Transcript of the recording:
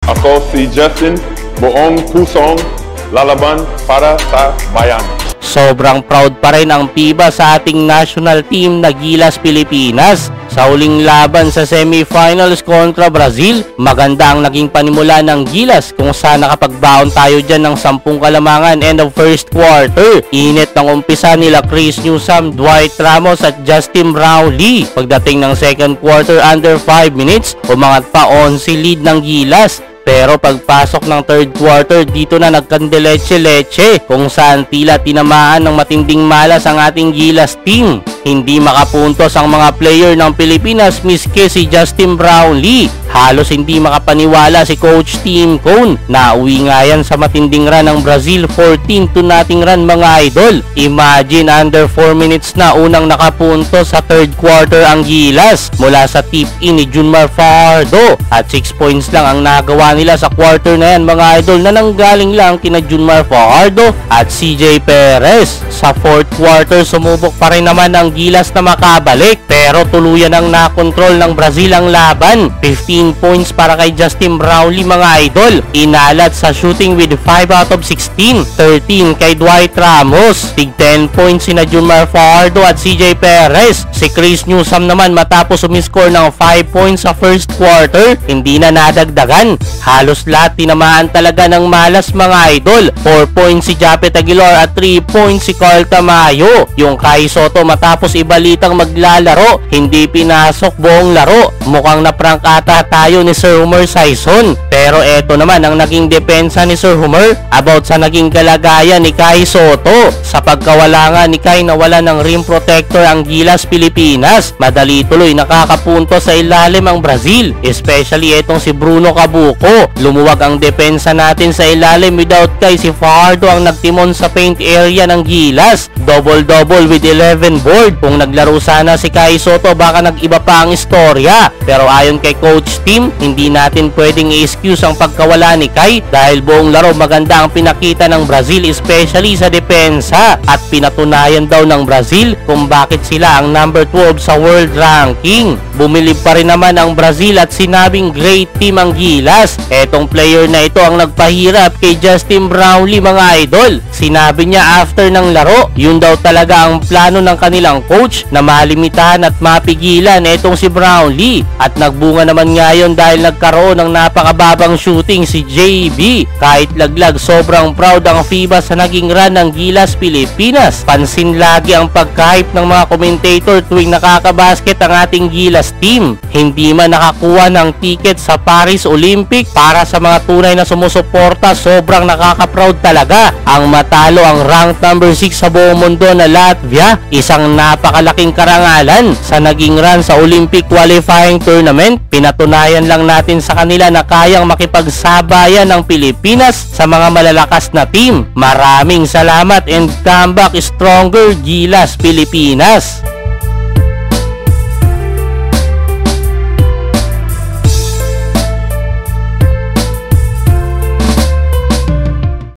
Ako si Justin, buong pusong lalaban para sa bayan. Sobrang proud pa rin ang FIBA sa ating national team na Gilas Pilipinas. Sa huling laban sa semifinals kontra Brazil, maganda ang naging panimula ng Gilas kung saan nakapagbaon tayo dyan ng 10 kalamangan end of first quarter. Init ng umpisa nila Chris Newsome, Dwight Ramos at Justin Brownlee. Pagdating ng second quarter under 5 minutes, umangat pa 11 lead ng Gilas. Pero pagpasok ng third quarter, dito na nagkandeleche-leche kung saan tila tinamaan ng matinding malas ang ating Gilas team. Hindi makapuntos ang mga player ng Pilipinas miski si Justin Brownlee. Halos hindi makapaniwala si Coach Tim Cone. Nauwi nga yan sa matinding run ng Brazil, 14-0 run mga idol. Imagine under 4 minutes na unang nakapuntos sa third quarter ang Gilas mula sa tip-in ni Junmar Fajardo. At 6 points lang ang nagawa nila sa quarter na yan mga idol na nanggaling lang kina Junmar Fajardo at CJ Perez. Sa fourth quarter sumubok pa rin naman ang Gilas na makabalik pero tuluyan ang nakontrol ng Brazil ang laban. 15 points para kay Justin Brownlee mga idol. Inalat sa shooting with 5 out of 16. 13 kay Dwight Ramos. Tig 10 points sina Junmar Fajardo at CJ Perez. Si Chris Newsome naman matapos umiscore ng 5 points sa first quarter, hindi na nadagdagan. Halos lahat tinamaan talaga ng malas mga idol. 4 points si Japet Aguilar at 3 points si Carl Tamayo. Yung Kai Soto matapos ibalitang maglalaro, hindi pinasok buong laro. Mukhang na-prank ata tayo ni Sir Homer Saison. Pero eto naman ang naging depensa ni Sir Homer about sa naging kalagayan ni Kai Soto. Sa pagkawala nga ni Kai, nawala ng rim protector ang Gilas Pilipinas. Madali tuloy nakakapunto sa ilalim ang Brazil, especially etong si Bruno Cabuco. Lumuwag ang depensa natin sa ilalim. Without Kai, si Fajardo ang nagtimon sa paint area ng Gilas. Double-double with 11 board. Kung naglaro sana si Kai Soto, baka nag-iba pa ang istorya. Pero ayon kay Coach Tim, hindi natin pwedeng i-excuse ang pagkawala ni Kai dahil buong laro maganda ang pinakita ng Brazil, especially sa depensa. At pinatunayan daw ng Brazil kung bakit sila ang number 12 sa world ranking. Bumilib pa rin naman ang Brazil at sinabing great team ang Gilas. Etong player na ito ang nagpahirap kay Justin Brownlee mga idol. Sinabi niya after ng laro, yun daw talaga ang plano ng kanilang coach na malimitahan at mapigilan etong si Brownlee. At nagbunga naman ngayon dahil nagkaroon ng napakababang shooting si JB. Kahit laglag, sobrang proud ang FIBA sa naging run ng Gilas Pilipinas. Pansin lagi ang pagka-hype ng mga commentator tuwing nakakabasket ang ating Gilas team. Hindi man nakakuha ng ticket sa Paris Olympic, para sa mga tunay na sumusuporta, sobrang nakaka-proud talaga ang matalo ang ranked number 6 sa buong mundo na Latvia. Isang napakalaking karangalan sa naging run sa Olympic qualifying tournament. Pinatunayan lang natin sa kanila na kayang makipagsabayan ng Pilipinas sa mga malalakas na team. Maraming salamat and come back stronger Gilas Pilipinas.